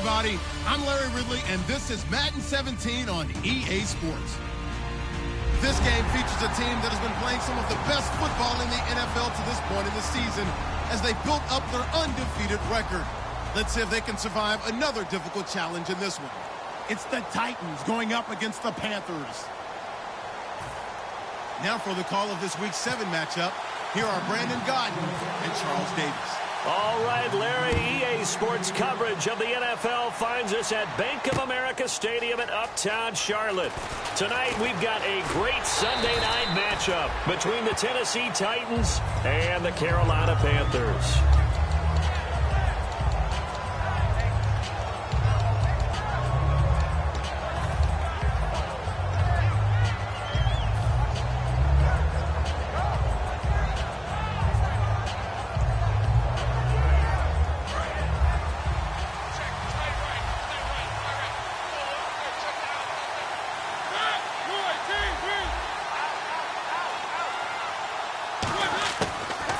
everybody. I'm Larry Ridley, and this is Madden 17 on EA Sports. This game features a team that has been playing some of the best football in the NFL to this point in the season as they built up their undefeated record. Let's see if they can survive another difficult challenge in this one. It's the Titans going up against the Panthers. Now for the call of this Week 7 matchup, here are Brandon Godden and Charles Davis. All right, Larry, EA Sports coverage of the NFL finds us at Bank of America Stadium in Uptown Charlotte. Tonight, we've got a great Sunday night matchup between the Tennessee Titans and the Carolina Panthers.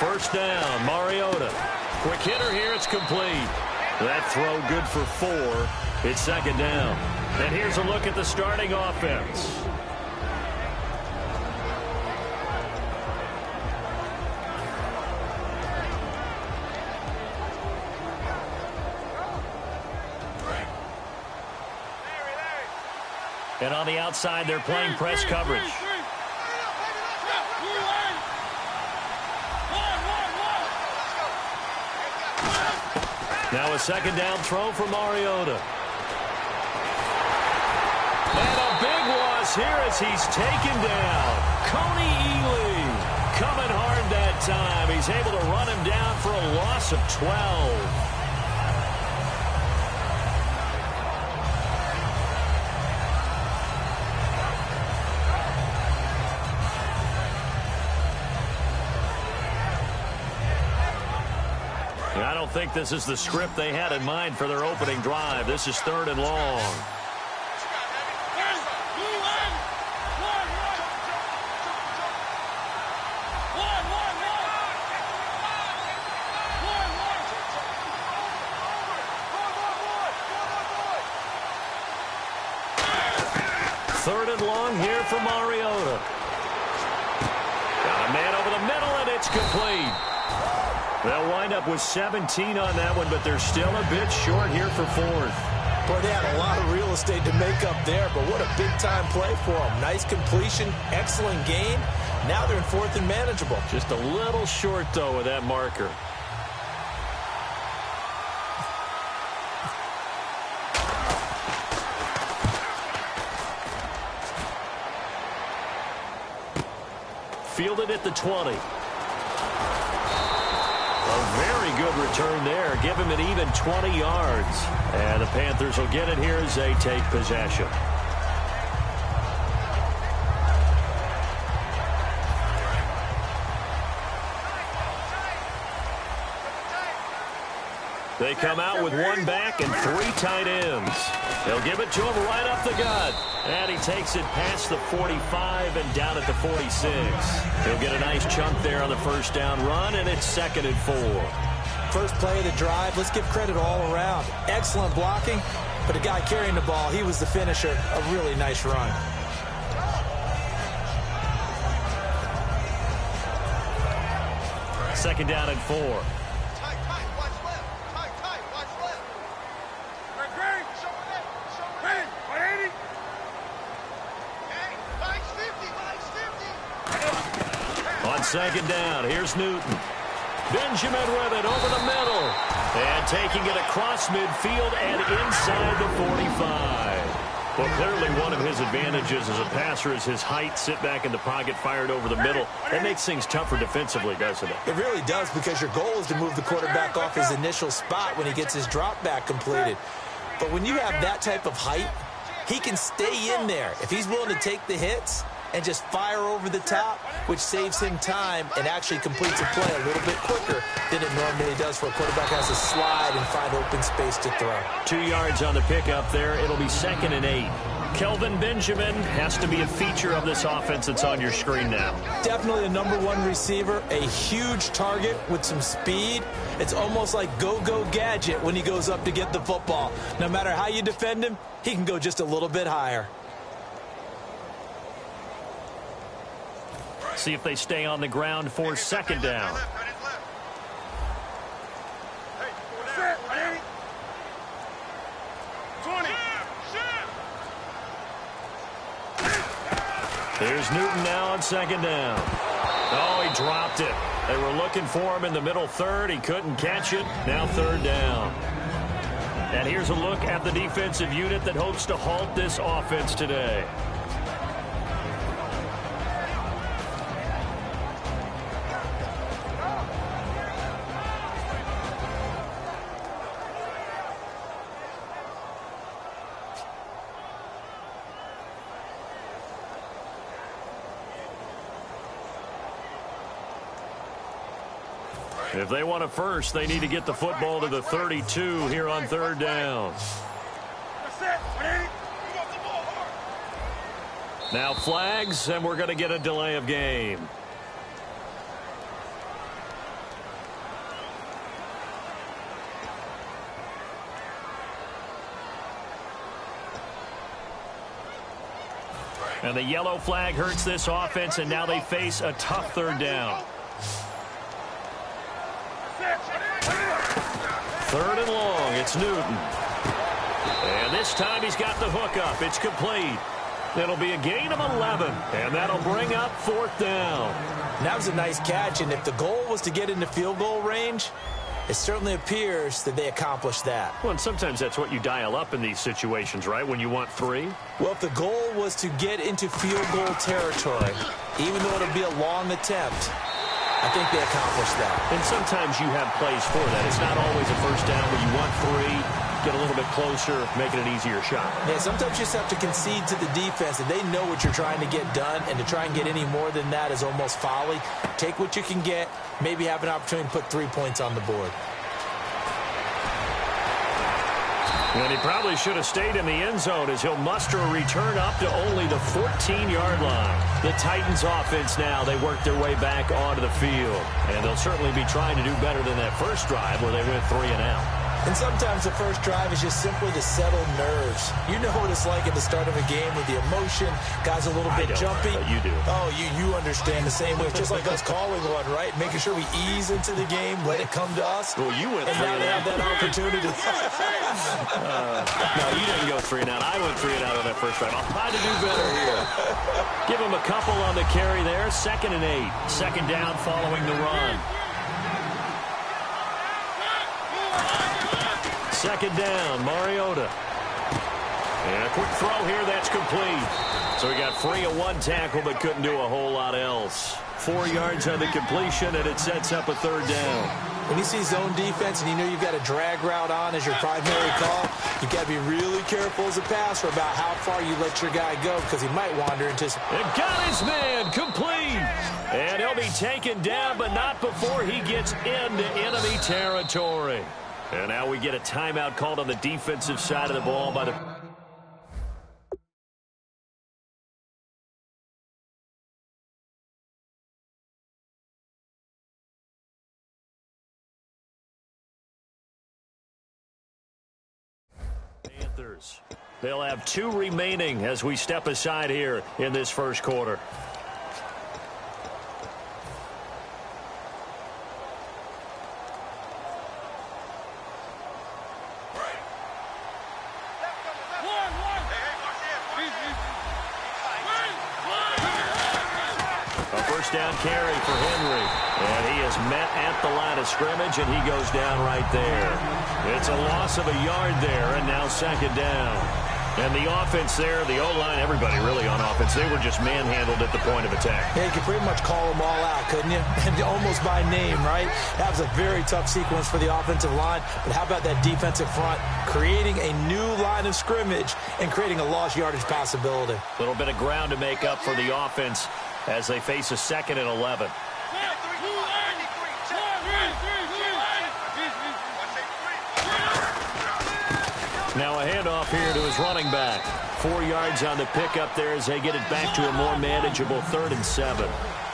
First down, Mariota. Quick hitter here, it's complete. That throw good for 4. It's second down. And here's a look at the starting offense. And on the outside, they're playing press coverage. Now a second down throw for Mariota. And a big loss here as he's taken down. Coney Ely coming hard that time. He's able to run him down for a loss of 12. I don't think this is the script they had in mind for their opening drive. This is 3rd and long. Third and long here for Mariota. Got a man over the middle, and it's complete. They'll wind up with 17 on that one, but they're still a bit short here for 4th. Boy, they had a lot of real estate to make up there, but what a big-time play for them. Nice completion, excellent gain. Now they're in 4th and manageable. Just a little short, though, with that marker. Fielded at the 20. A very good return there. Give him an even 20 yards. And the Panthers will get it here as they take possession. They come out with 1 back and 3 tight ends. They'll give it to him right up the gut. And he takes it past the 45 and down at the 46. He'll get a nice chunk there on the first down run, and it's 2nd and 4. First play of the drive, let's give credit all around. Excellent blocking, but the guy carrying the ball, he was the finisher. A really nice run. Second down and 4. On second down, here's Newton. Benjamin with it over the middle. And taking it across midfield and inside the 45. Well, clearly one of his advantages as a passer is his height. Sit back in the pocket, fired over the middle. That makes things tougher defensively, doesn't it? It really does, because your goal is to move the quarterback off his initial spot when he gets his drop back completed. But when you have that type of height, he can stay in there. If he's willing to take the hits and just fire over the top, which saves him time and actually completes a play a little bit quicker than it normally does, for a quarterback has to slide and find open space to throw. 2 yards on the pickup there. It'll be 2nd and 8. Kelvin Benjamin has to be a feature of this offense that's on your screen now. Definitely a #1 receiver, a huge target with some speed. It's almost like go-go gadget when he goes up to get the football. No matter how you defend him, he can go just a little bit higher. See if they stay on the ground for second down. Here's Newton now on second down. Oh, he dropped it. They were looking for him in the middle third. He couldn't catch it. Now third down. And here's a look at the defensive unit that hopes to halt this offense today. If they want a first, they need to get the football to the 32 here on third down. Now flags, and we're going to get a delay of game. And the yellow flag hurts this offense, and now they face a tough third down. Third and long, it's Newton. And this time he's got the hook up. It's complete. It'll be a gain of 11, and that'll bring up fourth down. And that was a nice catch, and if the goal was to get into field goal range, it certainly appears that they accomplished that. Well, and sometimes that's what you dial up in these situations, right, when you want 3? Well, if the goal was to get into field goal territory, even though it'll be a long attempt, I think they accomplished that. And sometimes you have plays for that. It's not always a first down where you want 3, get a little bit closer, make it an easier shot. Yeah, sometimes you just have to concede to the defense, and they know what you're trying to get done, and to try and get any more than that is almost folly. Take what you can get, maybe have an opportunity to put 3 points on the board. And he probably should have stayed in the end zone as he'll muster a return up to only the 14-yard line. The Titans offense now, they work their way back onto the field. And they'll certainly be trying to do better than that first drive where they went 3 and out. And sometimes the first drive is just simply to settle nerves. You know what it's like at the start of a game with the emotion. Guys a little bit jumpy. But you do. Oh, you understand the same way. It's just like us calling one, right? Making sure we ease into the game, let it come to us. Well, you went 3 and out. And now they have that opportunity. No, you didn't go 3 and out. I went 3 and out on that first drive. I'll try to do better here. Give him a couple on the carry there. 2nd and 8. Second down following the run. Second down, Mariota. And a quick throw here, that's complete. So he got free of 1 tackle, but couldn't do a whole lot else. 4 yards on the completion, and it sets up a third down. When you see zone defense and you know you've got a drag route on as your primary call, you've got to be really careful as a passer about how far you let your guy go, because he might wander into... And got his man, complete. And he'll be taken down, but not before he gets into enemy territory. And now we get a timeout called on the defensive side of the ball by the... Panthers. They'll have 2 remaining as we step aside here in this first quarter. Down carry for Henry, and he is met at the line of scrimmage, and he goes down right there. It's a loss of a yard there, and now second down. And the offense there, the O-line, everybody really on offense, they were just manhandled at the point of attack. Yeah, you could pretty much call them all out, couldn't you? And almost by name, right? That was a very tough sequence for the offensive line, but how about that defensive front creating a new line of scrimmage and creating a lost yardage possibility? A little bit of ground to make up for the offense as they face a 2nd and 11. Now a handoff here to his running back. 4 yards on the pickup there as they get it back to a more manageable 3rd and 7.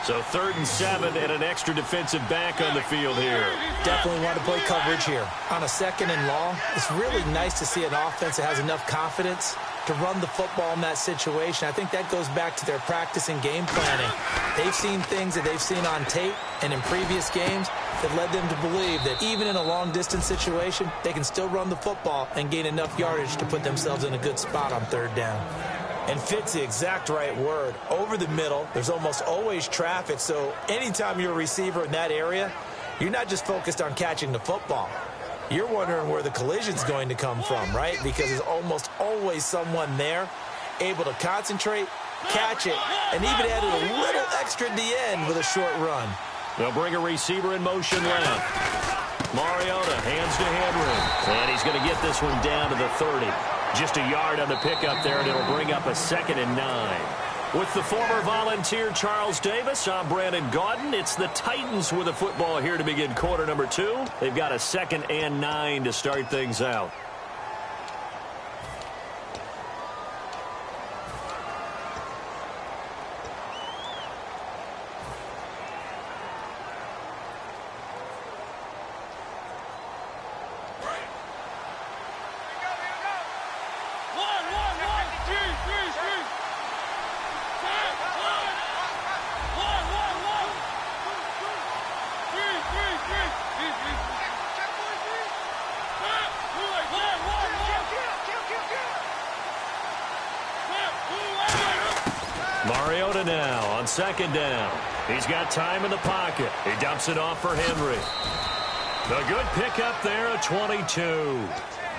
So 3rd and 7 and an extra defensive back on the field here. Definitely want to play coverage here. On a 2nd and long, it's really nice to see an offense that has enough confidence to run the football in that situation. I think that goes back to their practice and game planning. They've seen things that they've seen on tape and in previous games that led them to believe that even in a long-distance situation, they can still run the football and gain enough yardage to put themselves in a good spot on 3rd down. And fit's the exact right word. Over the middle, there's almost always traffic, so anytime you're a receiver in that area, you're not just focused on catching the football. You're wondering where the collision's going to come from, right? Because there's almost always someone there able to concentrate, catch it, and even add a little extra at the end with a short run. They'll bring a receiver in motion left. Mariota hands to Henry, and he's going to get this one down to the 30. Just a yard on the pickup there, and it'll bring up a 2nd and 9. With the former Volunteer Charles Davis, I'm Brandon Gaudin. It's the Titans with the football here to begin quarter number 2. They've got a 2nd and 9 to start things out. Mariota now on 2nd down. He's got time in the pocket. He dumps it off for Henry. A good pickup there, a 22.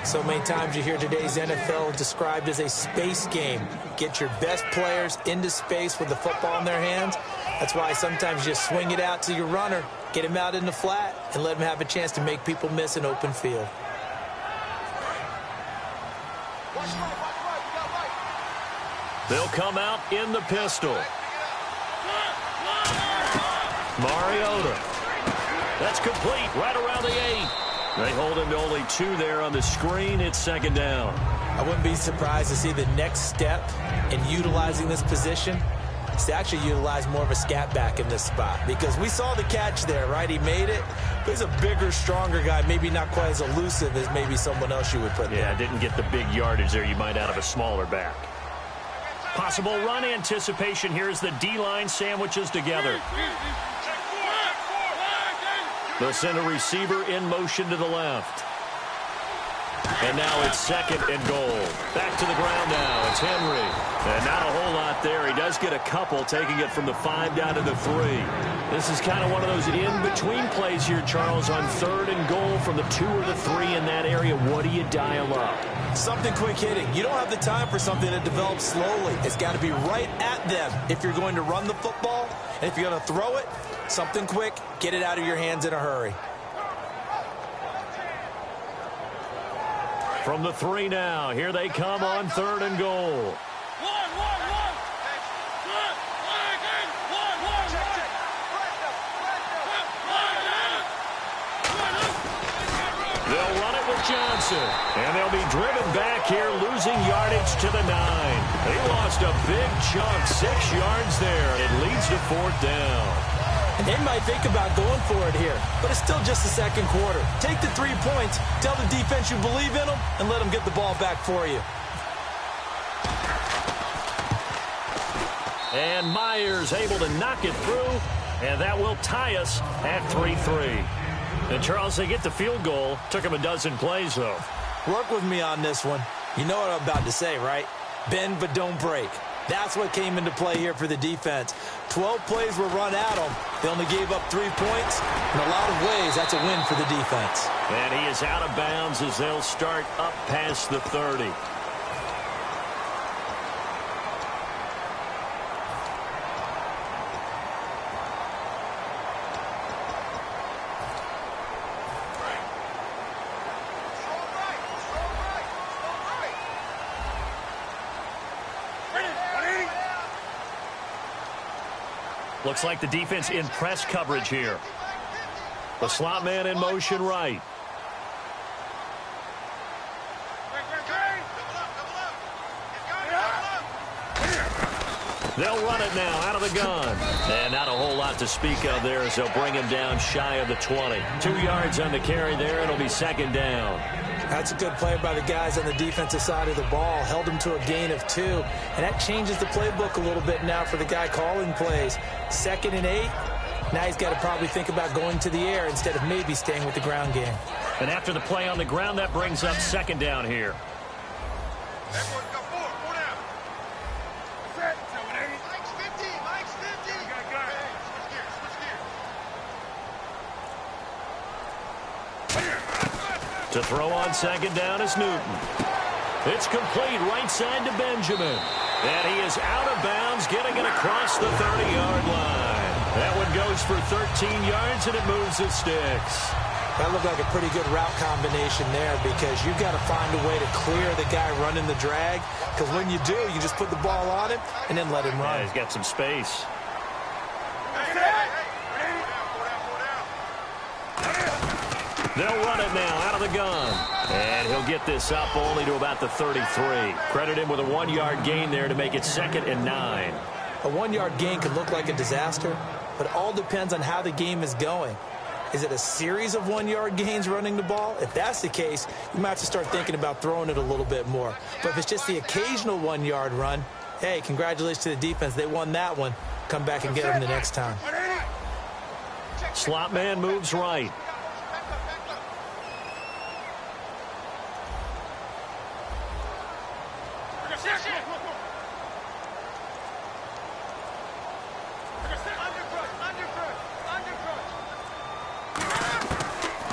So many times you hear today's NFL described as a space game. Get your best players into space with the football in their hands. That's why sometimes you just swing it out to your runner, get him out in the flat, and let him have a chance to make people miss an open field. They'll come out in the pistol. Mariota. That's complete right around the 8. They hold him to only 2 there on the screen. It's 2nd down. I wouldn't be surprised to see the next step in utilizing this position is to actually utilize more of a scat back in this spot, because we saw the catch there, right? He made it. But he's a bigger, stronger guy, maybe not quite as elusive as maybe someone else you would put there. Yeah, didn't get the big yardage there you might out of a smaller back. Possible run anticipation here as the D-line sandwiches together. They'll send a receiver in motion to the left. And now it's 2nd and goal. Back to the ground now. It's Henry. And not a whole lot there. He does get a couple, taking it from the 5 down to the 3. This is kind of one of those in-between plays here, Charles, on 3rd and goal from the 2 or the 3 in that area. What do you dial up? Something quick hitting. You don't have the time for something that develops slowly. It's got to be right at them if you're going to run the football. And if you're going to throw it, something quick, get it out of your hands in a hurry. From the 3 now, here they come on 3rd and goal. They'll run it with Johnson, and they'll be driven back here, losing yardage to the 9. They lost a big chunk, 6 yards there. It leads to 4th down. And they might think about going for it here, but it's still just the 2nd quarter. Take the 3 points, tell the defense you believe in them, and let them get the ball back for you. And Myers able to knock it through, and that will tie us at 3-3. And, Charles, they get the field goal. Took him a dozen plays, though. Work with me on this one. You know what I'm about to say, right? Bend but don't break. That's what came into play here for the defense. 12 plays were run at them. They only gave up 3 points. In a lot of ways, that's a win for the defense. And he is out of bounds as they'll start up past the 30. Looks like the defense in press coverage here. The slot man in motion right. They'll run it now out of the gun. And not a whole lot to speak of there as they'll bring him down shy of the 20. 2 yards on the carry there. It'll be second down. That's a good play by the guys on the defensive side of the ball. Held him to a gain of 2. And that changes the playbook a little bit now for the guy calling plays. 2nd and 8. Now he's got to probably think about going to the air instead of maybe staying with the ground game. And after the play on the ground, that brings up second down here. To throw on second down is Newton. It's complete right side to Benjamin. And he is out of bounds, getting it across the 30-yard line. That one goes for 13 yards, and it moves the sticks. That looked like a pretty good route combination there because you've got to find a way to clear the guy running the drag. Because when you do, you just put the ball on him and then let him run. Yeah, he's got some space. They'll run it now out of the gun. And he'll get this up only to about the 33. Credit him with a 1-yard gain there to make it 2nd and 9. A 1-yard gain can look like a disaster, but it all depends on how the game is going. Is it a series of 1-yard gains running the ball? If that's the case, you might have to start thinking about throwing it a little bit more. But if it's just the occasional 1-yard run, hey, congratulations to the defense. They won that one. Come back and get them the next time. Slot man moves right.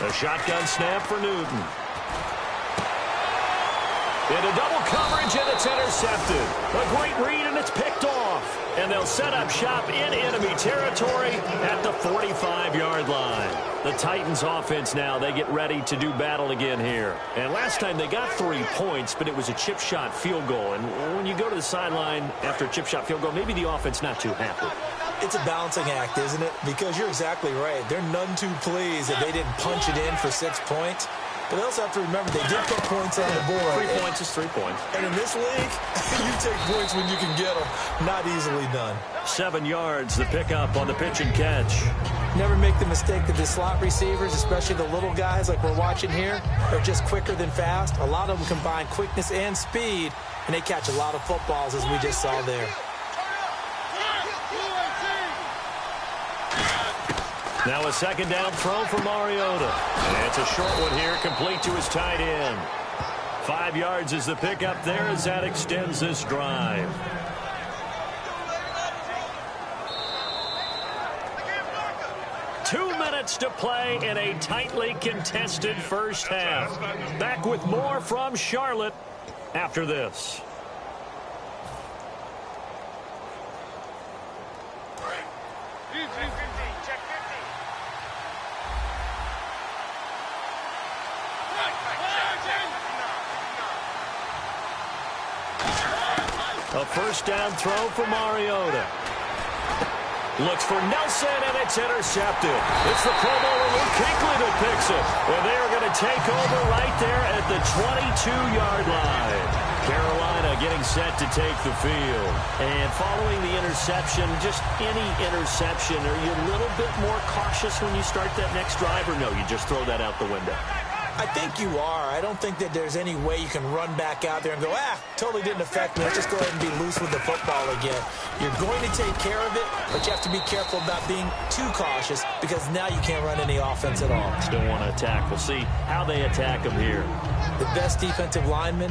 A shotgun snap for Newton. Into double coverage, and it's intercepted. A great read, and it's picked off. And they'll set up shop in enemy territory at the 45-yard line. The Titans offense now, they get ready to do battle again here. And last time they got 3 points, but it was a chip shot field goal. And when you go to the sideline after a chip shot field goal, maybe the offense not too happy. It's a balancing act, isn't it? Because you're exactly right. They're none too pleased that they didn't punch it in for 6 points. But they also have to remember they did put points on the board. 3 points is 3 points. And in this league, you take points when you can get them. Not easily done. 7 yards, the pickup on the pitch and catch. Never make the mistake that the slot receivers, especially the little guys like we're watching here, are just quicker than fast. A lot of them combine quickness and speed, and they catch a lot of footballs, as we just saw there. Now a second down throw for Mariota. And it's a short one here, complete to his tight end. 5 yards is the pickup there as that extends this drive. Two minutes to play in a tightly contested first half. Back with more from Charlotte after this. A first down throw for Mariota. Looks for Nelson, and it's intercepted. It's the Pro Bowler Luke Kuechly that picks it. And they are going to take over right there at the 22-yard line. Carolina getting set to take the field. And following the interception, just any interception, are you a little bit more cautious when you start that next drive, or no, you just throw that out the window? I think you are. I don't think that there's any way you can run back out there and go, totally didn't affect me. Let's just go ahead and be loose with the football again. You're going to take care of it, but you have to be careful about being too cautious because now you can't run any offense at all. Still want to attack. We'll see how they attack them here. The best defensive linemen,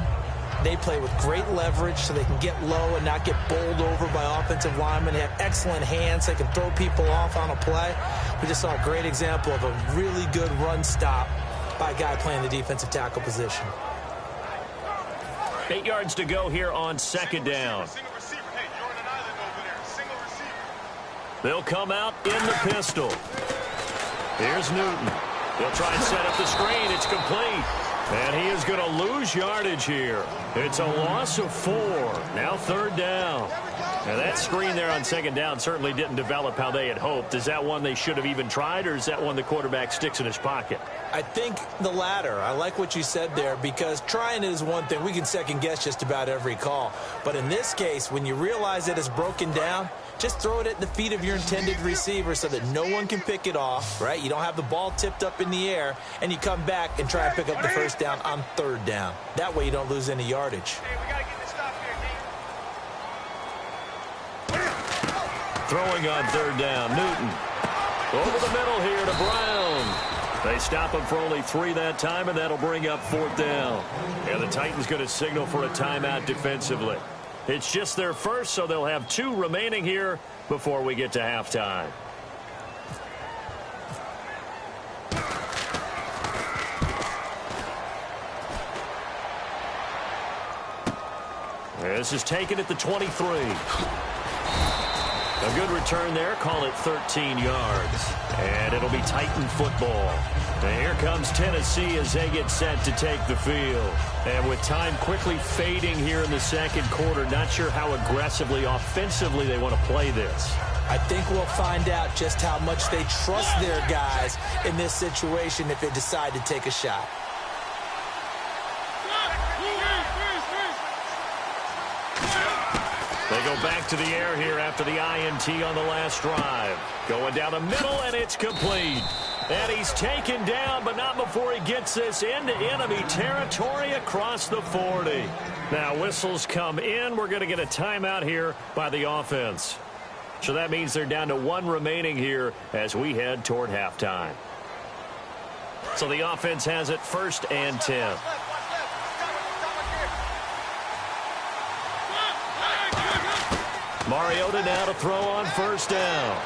they play with great leverage so they can get low and not get bowled over by offensive linemen. They have excellent hands. They can throw people off on a play. We just saw a great example of a really good run stop by a guy playing the defensive tackle position. 8 yards to go here on second down. They'll come out in the pistol. Here's Newton. They'll try and set up the screen. It's complete. And he is going to lose yardage here. It's a loss of 4. Now third down. Now that screen there on second down certainly didn't develop how they had hoped. Is that one they should have even tried, or is that one the quarterback sticks in his pocket? I think the latter. I like what you said there, because trying it is one thing. We can second guess just about every call. But in this case, when you realize that it's broken down, just throw it at the feet of your intended receiver so that no one can pick it off, right? You don't have the ball tipped up in the air, and you come back and try and pick up the first down on third down. That way you don't lose any yardage. Hey, we got to get this stop here, Throwing on third down, Newton. Over the middle here to Brown. They stop him for only 3 that time, and that'll bring up fourth down. And the Titans going to signal for a timeout defensively. It's just their first, so they'll have 2 remaining here before we get to halftime. This is taken at the 23. A good return there. Call it 13 yards. And it'll be Titan football. And here comes Tennessee as they get set to take the field. And with time quickly fading here in the second quarter, not sure how aggressively, offensively they want to play this. I think we'll find out just how much they trust their guys in this situation if they decide to take a shot. They go back to the air here after the INT on the last drive. Going down the middle, and it's complete. And he's taken down, but not before he gets this into enemy territory across the 40. Now, whistles come in. We're going to get a timeout here by the offense. So that means they're down to 1 remaining here as we head toward halftime. So the offense has it 1st and 10. Mariota now to throw on 1st down.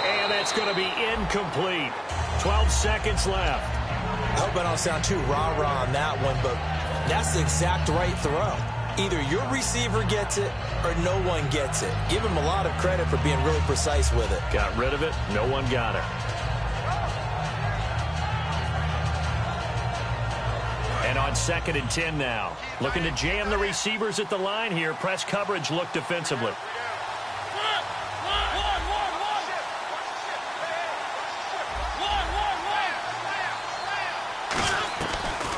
And that's going to be incomplete. 12 seconds left. I hope I don't sound too rah-rah on that one, but that's the exact right throw. Either your receiver gets it or no one gets it. Give him a lot of credit for being really precise with it. Got rid of it. No one got it. And on 2nd and 10 now. Looking to jam the receivers at the line here. Press coverage look defensively.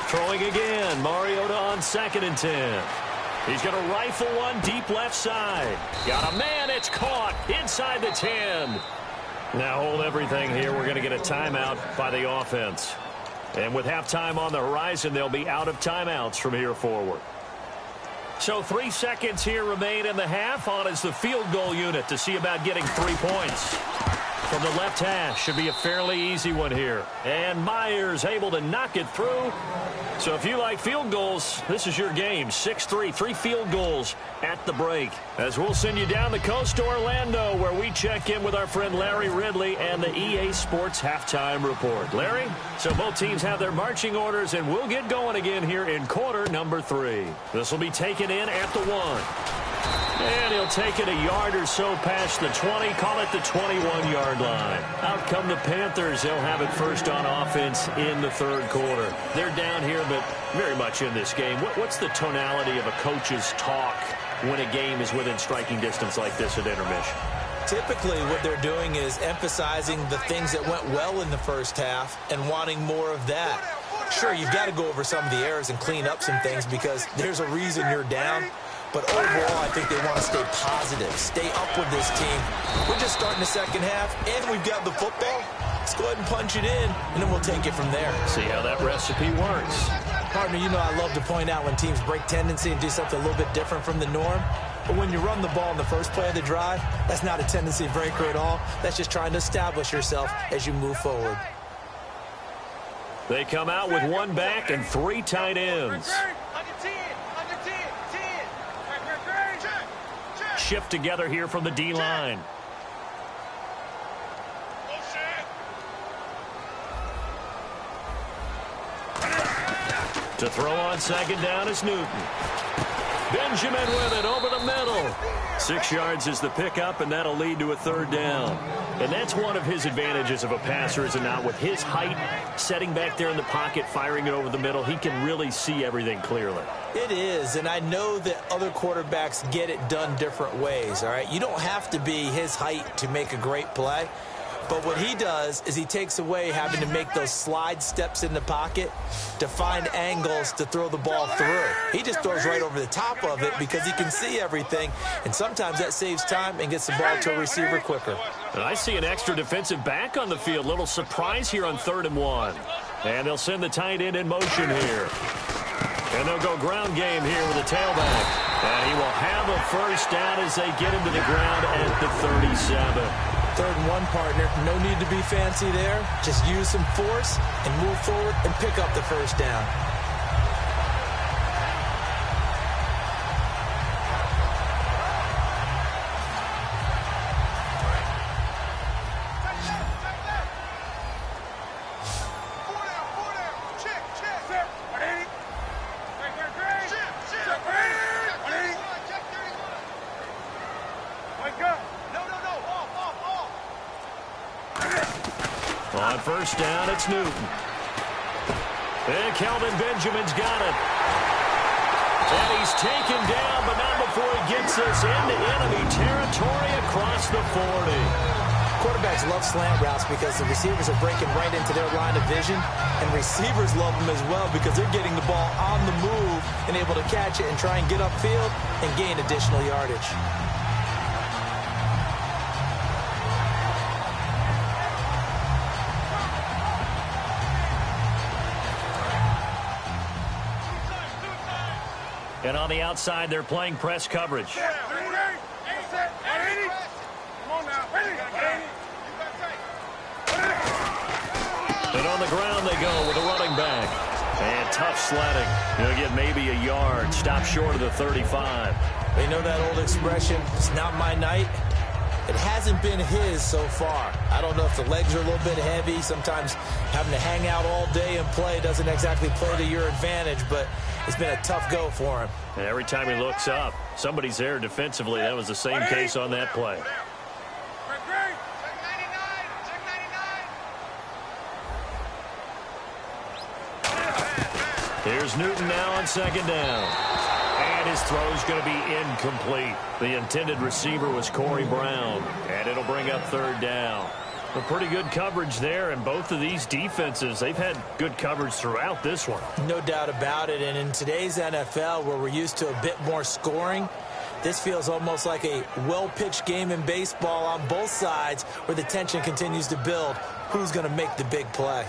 Throwing again. Mariota on 2nd and 10. He's going to rifle one deep left side. Got a man. It's caught inside the 10. Now hold everything here. We're going to get a timeout by the offense. And with halftime on the horizon, they'll be out of timeouts from here forward. So 3 seconds here remain in the half. On is the field goal unit to see about getting 3 points. From the left hash, should be a fairly easy one here. And Myers able to knock it through. So if you like field goals, this is your game. 6-3, 3 field goals at the break. As we'll send you down the coast to Orlando, where we check in with our friend Larry Ridley and the EA Sports Halftime Report. Larry, so both teams have their marching orders, and we'll get going again here in quarter number 3. This will be taken in at the 1. And he'll take it a yard or so past the 20, call it the 21-yard line. Out come the Panthers. They'll have it first on offense in the 3rd quarter. They're down here, but very much in this game. What's the tonality of a coach's talk when a game is within striking distance like this at intermission? Typically, what they're doing is emphasizing the things that went well in the first half and wanting more of that. Sure, you've got to go over some of the errors and clean up some things because there's a reason you're down. But overall, I think they want to stay positive, stay up with this team. We're just starting the second half, and we've got the football. Let's go ahead and punch it in, and then we'll take it from there. See how that recipe works. Partner, you know I love to point out when teams break tendency and do something a little bit different from the norm. But when you run the ball in the first play of the drive, that's not a tendency breaker at all. That's just trying to establish yourself as you move forward. They come out with 1 back and 3 tight ends. Shift together here from the D-line. To throw on 2nd down is Newton. Benjamin with it over the middle. 6 yards is the pickup, and that'll lead to a 3rd down. And that's one of his advantages of a passer, is it not? With his height, setting back there in the pocket, firing it over the middle, he can really see everything clearly. It is, and I know that other quarterbacks get it done different ways, all right? You don't have to be his height to make a great play. But what he does is he takes away having to make those slide steps in the pocket to find angles to throw the ball through. He just throws right over the top of it because he can see everything, and sometimes that saves time and gets the ball to a receiver quicker. And I see an extra defensive back on the field. Little surprise here on 3rd and 1. And they'll send the tight end in motion here. And they'll go ground game here with a tailback. And he will have a 1st down as they get him to the ground at the 37. 3rd and 1, partner. No need to be fancy there. Just use some force and move forward and pick up the 1st down. On 1st down, it's Newton. And Kelvin Benjamin's got it. And he's taken down, but not before he gets us into enemy territory across the 40. Quarterbacks love slant routes because the receivers are breaking right into their line of vision, and receivers love them as well because they're getting the ball on the move and able to catch it and try and get upfield and gain additional yardage. And on the outside, they're playing press coverage. And on the ground they go with a running back. And tough sledding. He'll get maybe a yard. Stop short of the 35. You know that old expression, it's not my night? It hasn't been his so far. I don't know if the legs are a little bit heavy. Sometimes having to hang out all day and play doesn't exactly play to your advantage, but it's been a tough go for him. And every time he looks up, somebody's there defensively. That was the same case on that play. Here's Newton now on 2nd down. And his throw's going to be incomplete. The intended receiver was Corey Brown. And it'll bring up 3rd down. A pretty good coverage there, and both of these defenses, they've had good coverage throughout this one. No doubt about it, and in today's NFL, where we're used to a bit more scoring, this feels almost like a well-pitched game in baseball on both sides where the tension continues to build. Who's going to make the big play?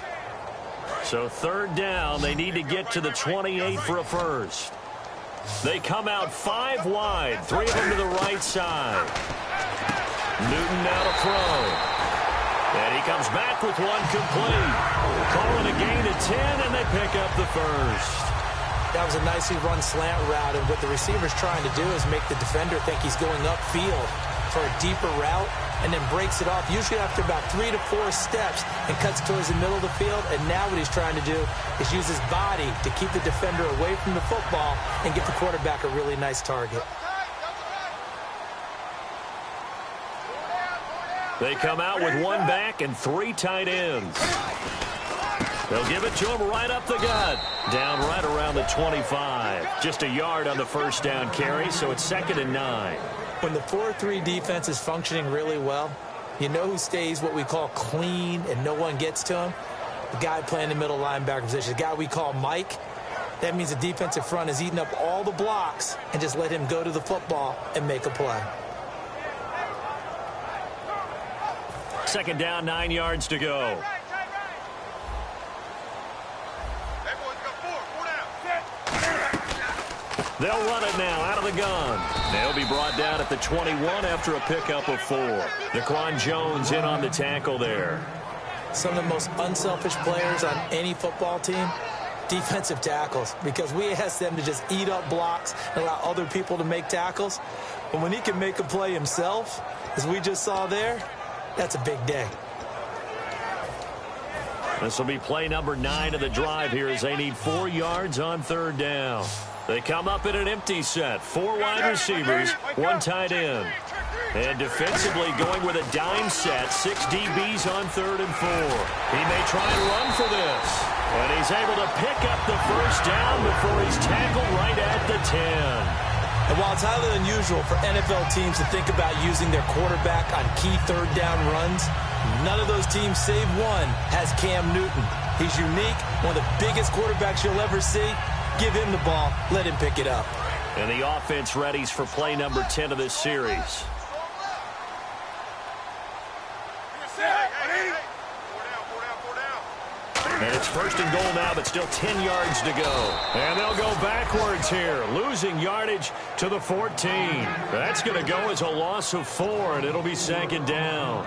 So 3rd down, they need to get to the 28 for a 1st. They come out 5 wide, 3 of them to the right side. Newton now to throw. And he comes back with one complete. Calling a gain of 10, and they pick up the 1st. That was a nicely run slant route, and what the receiver's trying to do is make the defender think he's going upfield for a deeper route, and then breaks it off, usually after about 3 to 4 steps, and cuts towards the middle of the field. And now what he's trying to do is use his body to keep the defender away from the football and give the quarterback a really nice target. They come out with 1 back and 3 tight ends. They'll give it to him right up the gut. Down right around the 25. Just a yard on the 1st down carry, so it's 2nd and 9. When the 4-3 defense is functioning really well, you know who stays what we call clean and no one gets to him? The guy playing the middle linebacker position, the guy we call Mike. That means the defensive front is eating up all the blocks and just let him go to the football and make a play. 2nd down, 9 yards to go. They'll run it now out of the gun. They'll be brought down at the 21 after a pickup of 4. Daquan Jones in on the tackle there. Some of the most unselfish players on any football team, defensive tackles, because we ask them to just eat up blocks and allow other people to make tackles. But when he can make a play himself, as we just saw there, that's a big day. This will be play number 9 of the drive here as they need 4 yards on 3rd down. They come up in an empty set. 4 wide receivers, 1 tight end. And defensively going with a dime set. 6 DBs on 3rd and 4. He may try and run for this. And he's able to pick up the first down before he's tackled right at the 10. And while it's highly unusual for NFL teams to think about using their quarterback on key 3rd down runs, none of those teams, save one, has Cam Newton. He's unique, one of the biggest quarterbacks you'll ever see. Give him the ball. Let him pick it up. And the offense readies for play number 10 of this series. And it's 1st and goal now, but still 10 yards to go. And they'll go backwards here, losing yardage to the 14. That's going to go as a loss of 4, and it'll be 2nd down.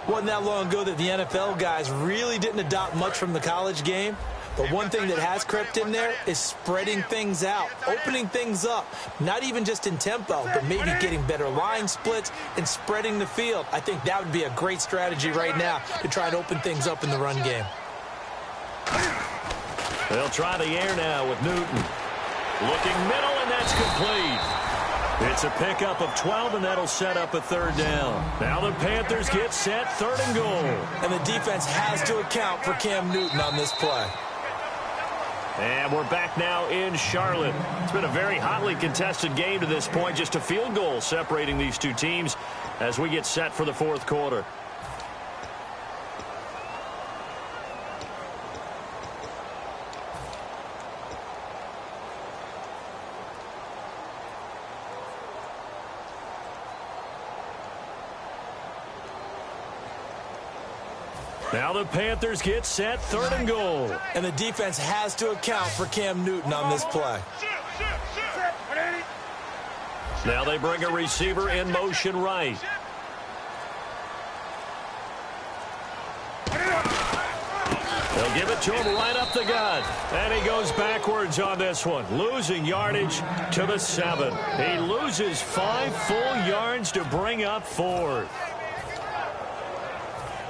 Wasn't that long ago that the NFL guys really didn't adopt much from the college game. But one thing that has crept in there is spreading things out, opening things up, not even just in tempo, but maybe getting better line splits and spreading the field. I think that would be a great strategy right now to try and open things up in the run game. They'll try the air now with Newton. Looking middle, and that's complete. It's a pickup of 12, and that'll set up a 3rd down. Now the Panthers get set, 3rd and goal. And the defense has to account for Cam Newton on this play. And we're back now in Charlotte. It's been a very hotly contested game to this point. Just a field goal separating these two teams as we get set for the 4th quarter. Now the Panthers get set, 3rd and goal. And the defense has to account for Cam Newton on this play. Now they bring a receiver in motion right. They'll give it to him right up the gut. And he goes backwards on this one, losing yardage to the 7. He loses 5 full yards to bring up 4th.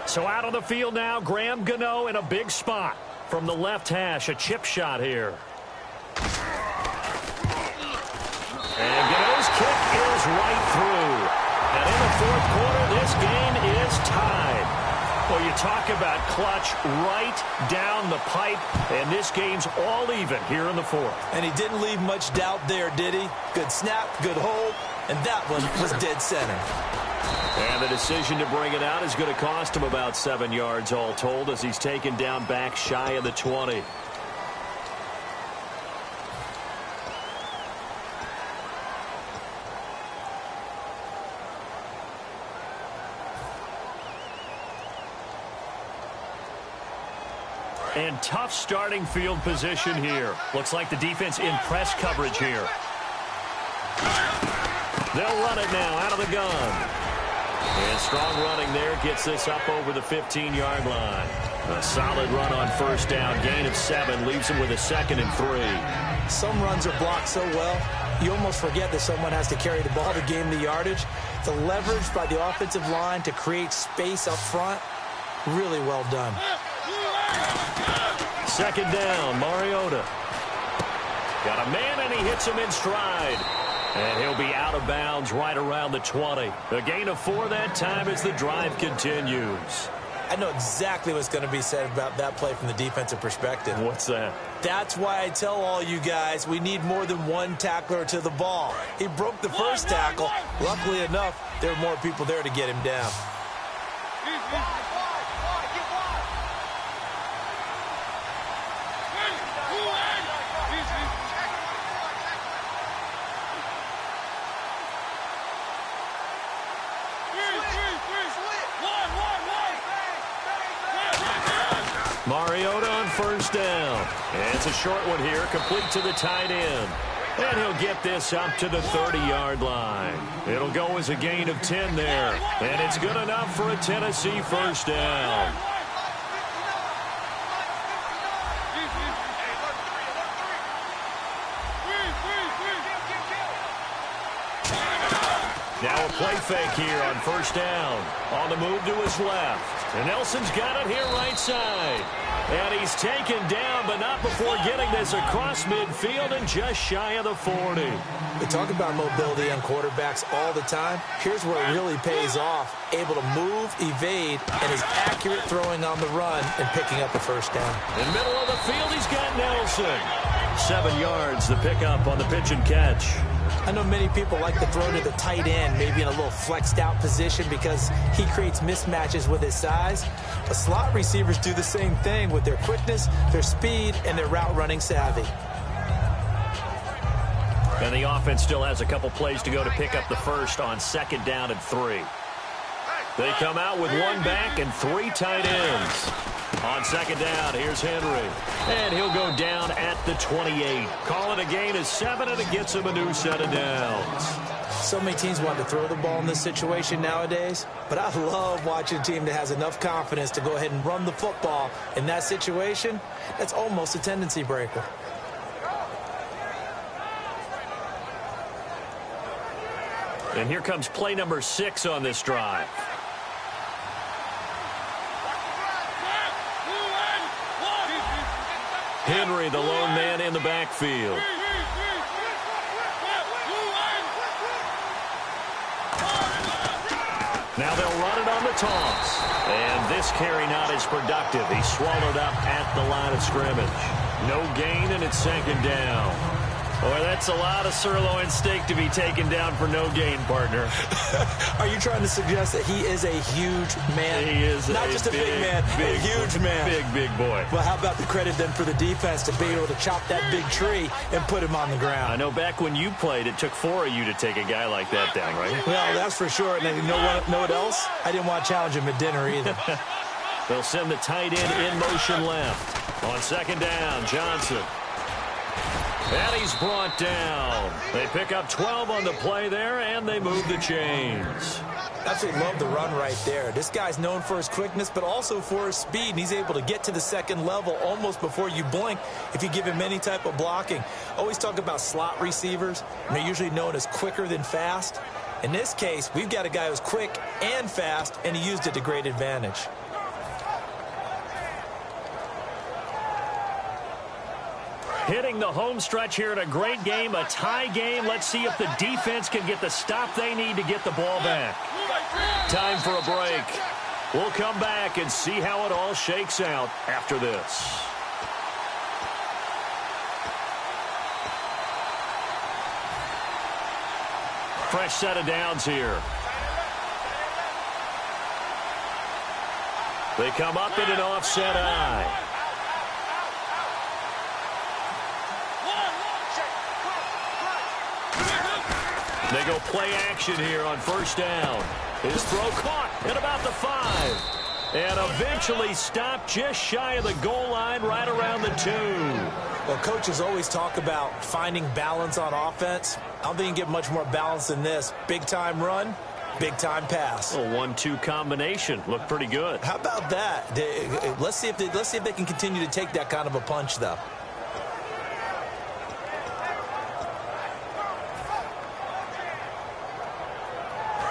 So out on the field now, Graham Gano in a big spot. From the left hash, a chip shot here. And Gano's kick is right through. And in the 4th quarter, this game is tied. Well, you talk about clutch right down the pipe, and this game's all even here in the 4th. And he didn't leave much doubt there, did he? Good snap, good hold, and that one was dead center. And the decision to bring it out is going to cost him about 7 yards all told as he's taken down back shy of the 20. And tough starting field position here. Looks like the defense in press coverage here. They'll run it now out of the gun. And strong running there gets this up over the 15-yard line. A solid run on 1st down. Gain of 7 leaves him with a 2nd and 3. Some runs are blocked so well, you almost forget that someone has to carry the ball to gain the yardage. The leverage by the offensive line to create space up front, really well done. 2nd down, Mariota. Got a man, and he hits him in stride. And he'll be out of bounds right around the 20. A gain of 4 that time as the drive continues. I know exactly what's going to be said about that play from the defensive perspective. What's that? That's why I tell all you guys we need more than one tackler to the ball. He broke the first tackle. Luckily enough, there were more people there to get him down. Mariota on 1st down. And it's a short one here, complete to the tight end. And he'll get this up to the 30-yard line. It'll go as a gain of 10 there. And it's good enough for a Tennessee 1st down. Now a play fake here on first down. On the move to his left. And Nelson's got it here right side. And he's taken down, but not before getting this across midfield and just shy of the 40. We talk about mobility on quarterbacks all the time. Here's where it really pays off. Able to move, evade, and is accurate throwing on the run and picking up a first down. In the middle of the field, he's got Nelson. 7 yards, the pickup on the pitch and catch. I know many people like to throw to the tight end, maybe in a little flexed out position because he creates mismatches with his size. But slot receivers do the same thing with their quickness, their speed, and their route running savvy. And the offense still has a couple plays to go to pick up the first on 2nd down and 3. They come out with 1 back and 3 tight ends. On 2nd down, here's Henry. And he'll go down at the 28. Call it a gain of 7, and it gets him a new set of downs. So many teams want to throw the ball in this situation nowadays, but I love watching a team that has enough confidence to go ahead and run the football. In that situation, that's almost a tendency breaker. And here comes play number 6 on this drive. Henry, the lone man in the backfield. Now they'll run it on the toss. And this carry not as productive. He's swallowed up at the line of scrimmage. No gain, and it's 2nd down. Boy, that's a lot of sirloin steak to be taken down for no gain, partner. Are you trying to suggest that he is a huge man? He is not just a big man, a huge man. Big boy. Well, how about the credit then for the defense to be able to chop that big tree and put him on the ground? I know back when you played, it took 4 of you to take a guy like that down, right? Well, that's for sure. And you know what else? I didn't want to challenge him at dinner either. They'll send the tight end in motion left. On 2nd down, Johnson. And he's brought down. They pick up 12 on the play there, and they move the chains. Absolutely love the run right there. This guy's known for his quickness, but also for his speed. And he's able to get to the 2nd level almost before you blink if you give him any type of blocking. Always talk about slot receivers, and they're usually known as quicker than fast. In this case, we've got a guy who's quick and fast, and he used it to great advantage. Hitting the home stretch here in a great game, a tie game. Let's see if the defense can get the stop they need to get the ball back. Time for a break. We'll come back and see how it all shakes out after this. Fresh set of downs here. They come up in an offset eye. They go play action here on 1st down. His throw caught at about the 5. And eventually stopped just shy of the goal line right around the 2. Well, coaches always talk about finding balance on offense. I don't think you can get much more balance than this. Big-time run, big-time pass. A 1-2 combination. Looked pretty good. How about that? Let's see if they can continue to take that kind of a punch, though.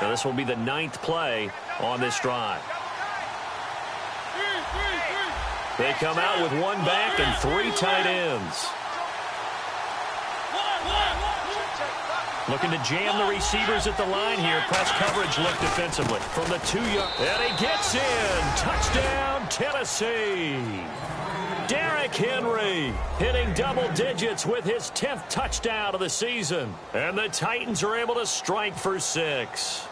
Now this will be the 9th play on this drive. They come out with 1 back and 3 tight ends. Looking to jam the receivers at the line here. Press coverage look defensively from the 2-yard. And he gets in. Touchdown, Tennessee. Derrick Henry hitting double digits with his 10th touchdown of the season. And the Titans are able to strike for 6.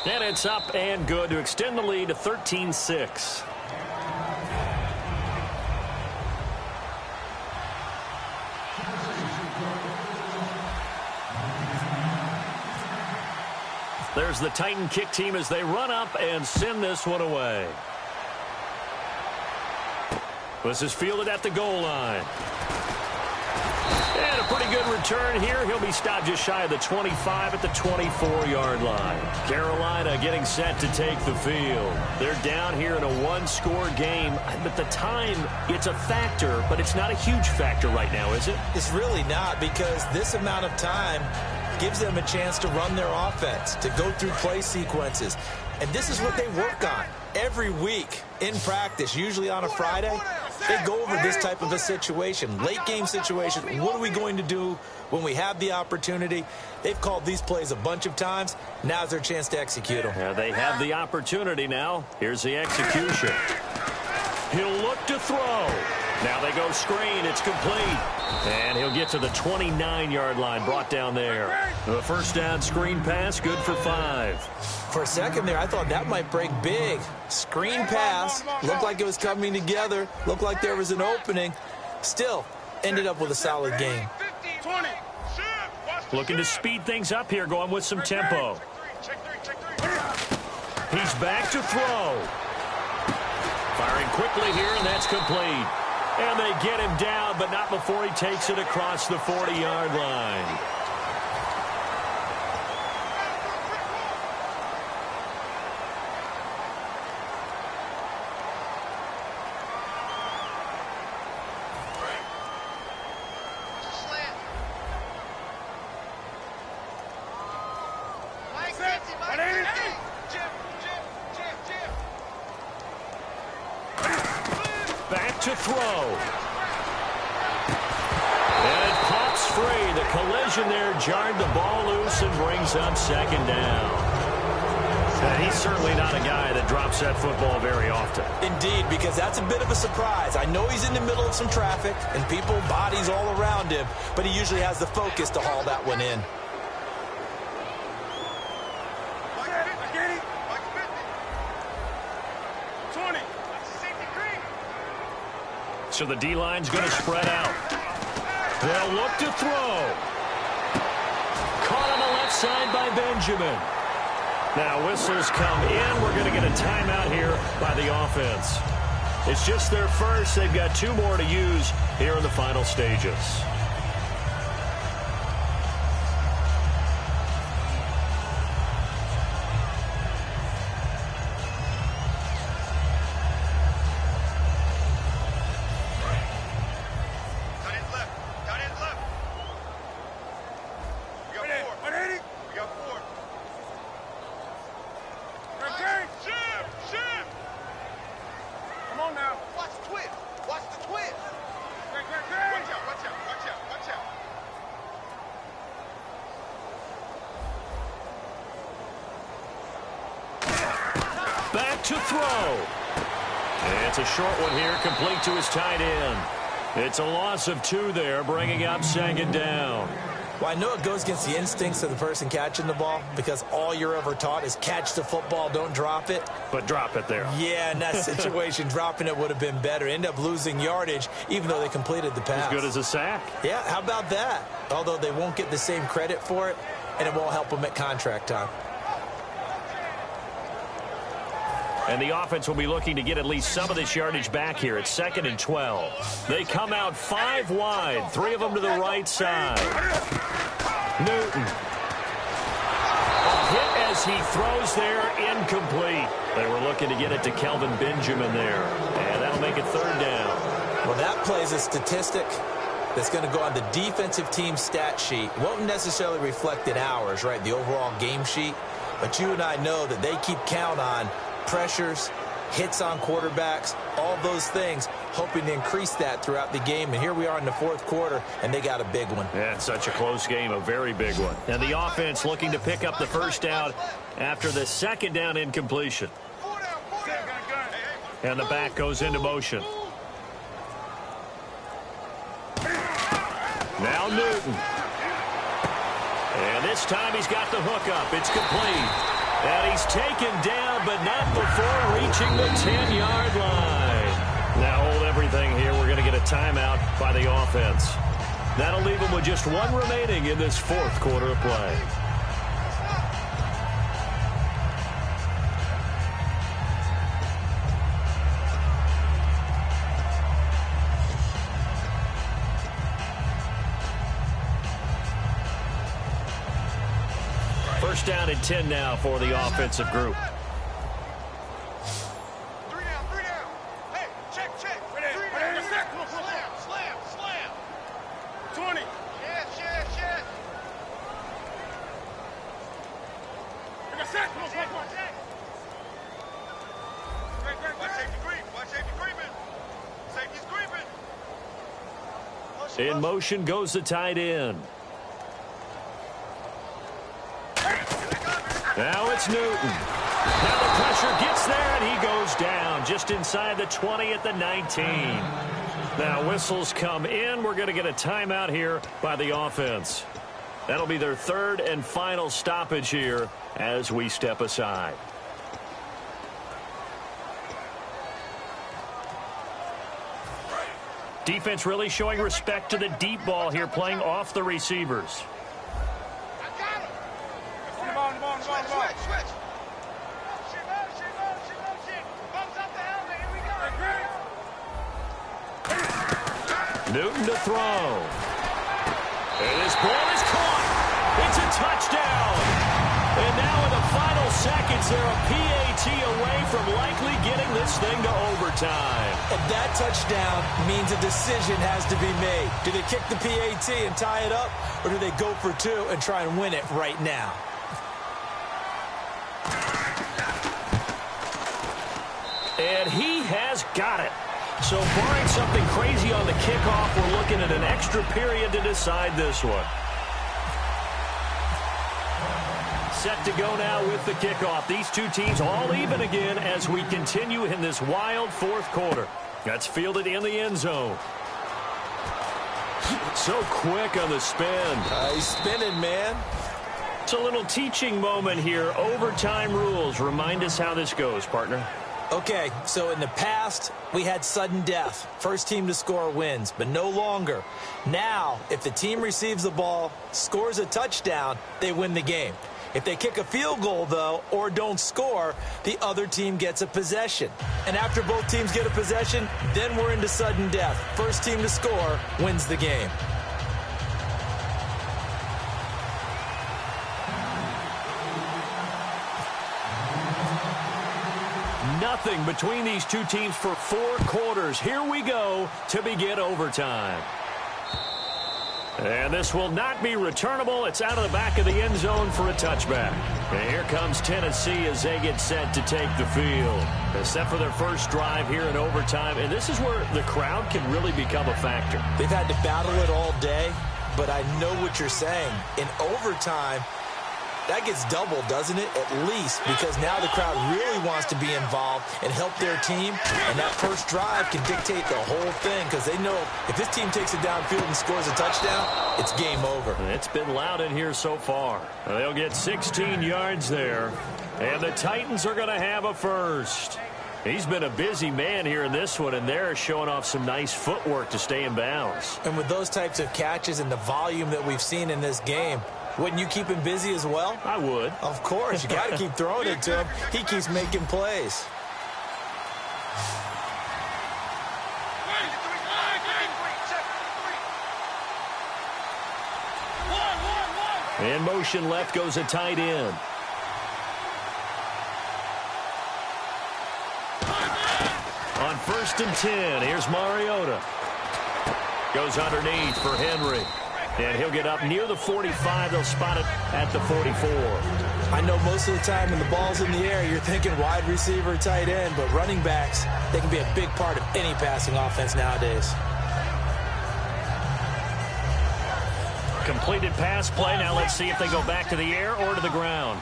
And it's up and good to extend the lead to 13-6. There's the Titan kick team as they run up and send this one away. This is fielded at the goal line. And a pretty good return here. He'll be stopped just shy of the 25 at the 24-yard line. Carolina getting set to take the field. They're down here in a 1-score game. At the time, it's a factor, but it's not a huge factor right now, is it? It's really not, because this amount of time, gives them a chance to run their offense, to go through play sequences. And this is what they work on every week in practice, usually on a Friday. They go over this type of a situation, late game situation. What are we going to do when we have the opportunity? They've called these plays a bunch of times. Now's their chance to execute them. Yeah, they have the opportunity now. Here's the execution. He'll look to throw. Now they go screen. It's complete. And he'll get to the 29-yard line, brought down there. The first down screen pass, good for 5. For a second there, I thought that might break big. Screen pass. Looked like it was coming together. Looked like there was an opening. Still, ended up with a solid game. Looking to speed things up here, going with some tempo. He's back to throw. Firing quickly here, and that's complete. And they get him down, but not before he takes it across the 40-yard line. Back to throw. And it pops free. The collision there jarred the ball loose and brings up second down. And he's certainly not a guy that drops that football very often. Indeed, because that's a bit of a surprise. I know he's in the middle of some traffic and people, bodies all around him, but he usually has the focus to haul that one in. So the D-line's going to spread out. They'll look to throw. Caught on the left side by Benjamin. Now whistles come in. We're going to get a timeout here by the offense. It's just their first. They've got 2 more to use here in the final stages. Back to throw. And it's a short one here, complete to his tight end. It's a loss of 2 there, bringing up second down. Well, I know it goes against the instincts of the person catching the ball because all you're ever taught is catch the football, don't drop it. But drop it there. Yeah, in that situation, dropping it would have been better. End up losing yardage, even though they completed the pass. As good as a sack. Yeah, how about that? Although they won't get the same credit for it, and it won't help them at contract time. And the offense will be looking to get at least some of this yardage back here. It's 2nd and 12. They come out 5 wide, 3 of them to the right side. Newton. A hit as he throws there, incomplete. They were looking to get it to Kelvin Benjamin there. And that'll make it 3rd down. Well, that plays a statistic that's going to go on the defensive team stat sheet. Won't necessarily reflect in ours, right, the overall game sheet. But you and I know that they keep count on pressures, hits on quarterbacks, all those things, hoping to increase that throughout the game. And here we are in the 4th quarter, and they got a big one. Yeah, it's such a close game, a very big one. And the offense looking to pick up the first down after the 2nd down incompletion. And the back goes into motion. Now Newton. And this time he's got the hook up. It's complete. And he's taken down, but not before reaching the 10-yard line. Now hold everything here. We're going to get a timeout by the offense. That'll leave them with just 1 remaining in this 4th quarter of play. First down and 10 now for the offensive group. 3 down. Hey, check. 3 down. Slam. 20. Yes. In motion goes the tight end. Now it's Newton. Now the pressure gets there, and he goes down just inside the 20 at the 19. Now whistles come in. We're going to get a timeout here by the offense. That'll be their third and final stoppage here as we step aside. Defense really showing respect to the deep ball here, playing off the receivers. Newton to throw. And this ball is caught. It's a touchdown. And now in the final seconds, they're a PAT away from likely getting this thing to overtime. And that touchdown means a decision has to be made. Do they kick the PAT and tie it up, or do they go for two and try and win it right now? And he has got it. So barring something crazy on the kickoff, we're looking at an extra period to decide this one. Set to go now with the kickoff. These two teams all even again as we continue in this wild fourth quarter. That's fielded in the end zone. So quick on the spin. He's spinning, man. It's a little teaching moment here. Overtime rules. Remind us how this goes, partner. Okay, so in the past, we had sudden death. First team to score wins, but no longer. Now, if the team receives the ball, scores a touchdown, they win the game. If they kick a field goal, though, or don't score, the other team gets a possession. And after both teams get a possession, then we're into sudden death. First team to score wins the game. Nothing between these two teams for 4 quarters. Here we go to begin overtime. And this will not be returnable. It's out of the back of the end zone for a touchback. And here comes Tennessee as they get set to take the field. They're set for their first drive here in overtime. And this is where the crowd can really become a factor. They've had to battle it all day, but I know what you're saying. In overtime, that gets doubled, doesn't it? At least, because now the crowd really wants to be involved and help their team. And that first drive can dictate the whole thing because they know if this team takes it downfield and scores a touchdown, it's game over. It's been loud in here so far. They'll get 16 yards there. And the Titans are going to have a first. He's been a busy man here in this one, and they're showing off some nice footwork to stay in bounds. And with those types of catches and the volume that we've seen in this game, wouldn't you keep him busy as well? I would. Of course. You got to keep throwing it to him. He keeps making plays. In motion left goes a tight end. On 1st and 10, here's Mariota. Goes underneath for Henry. And he'll get up near the 45. They'll spot it at the 44. I know most of the time when the ball's in the air, you're thinking wide receiver, tight end, but running backs, they can be a big part of any passing offense nowadays. Completed pass play. Now let's see if they go back to the air or to the ground.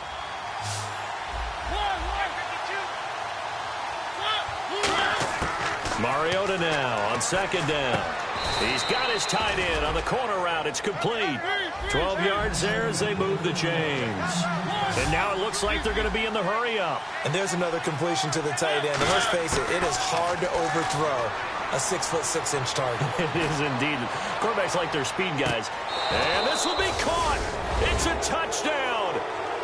Mariota now on 2nd down. He's got his tight end on the corner route. It's complete. 12 yards there as they move the chains. And now it looks like they're going to be in the hurry-up. And there's another completion to the tight end. And let's face it is hard to overthrow a 6'6" target. It is indeed. Quarterbacks like their speed guys. And this will be caught. It's a touchdown.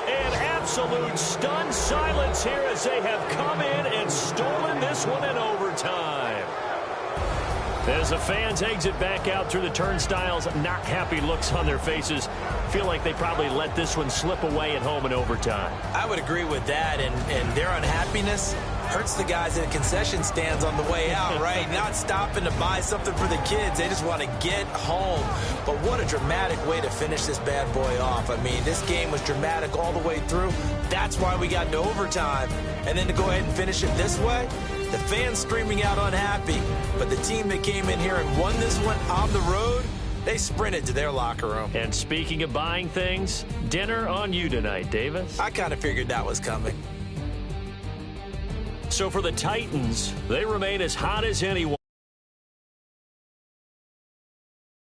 And absolute stunned silence here as they have come in and stolen this one in overtime. As the fans exit back out through the turnstiles, not happy looks on their faces. Feel like they probably let this one slip away at home in overtime. I would agree with that, and their unhappiness hurts the guys at the concession stands on the way out, right? Not stopping to buy something for the kids. They just want to get home. But what a dramatic way to finish this bad boy off. I mean, this game was dramatic all the way through. That's why we got into overtime. And then to go ahead and finish it this way, the fans streaming out unhappy. But the team that came in here and won this one on the road, they sprinted to their locker room. And speaking of buying things, dinner on you tonight, Davis. I kind of figured that was coming. So for the Titans, they remain as hot as anyone.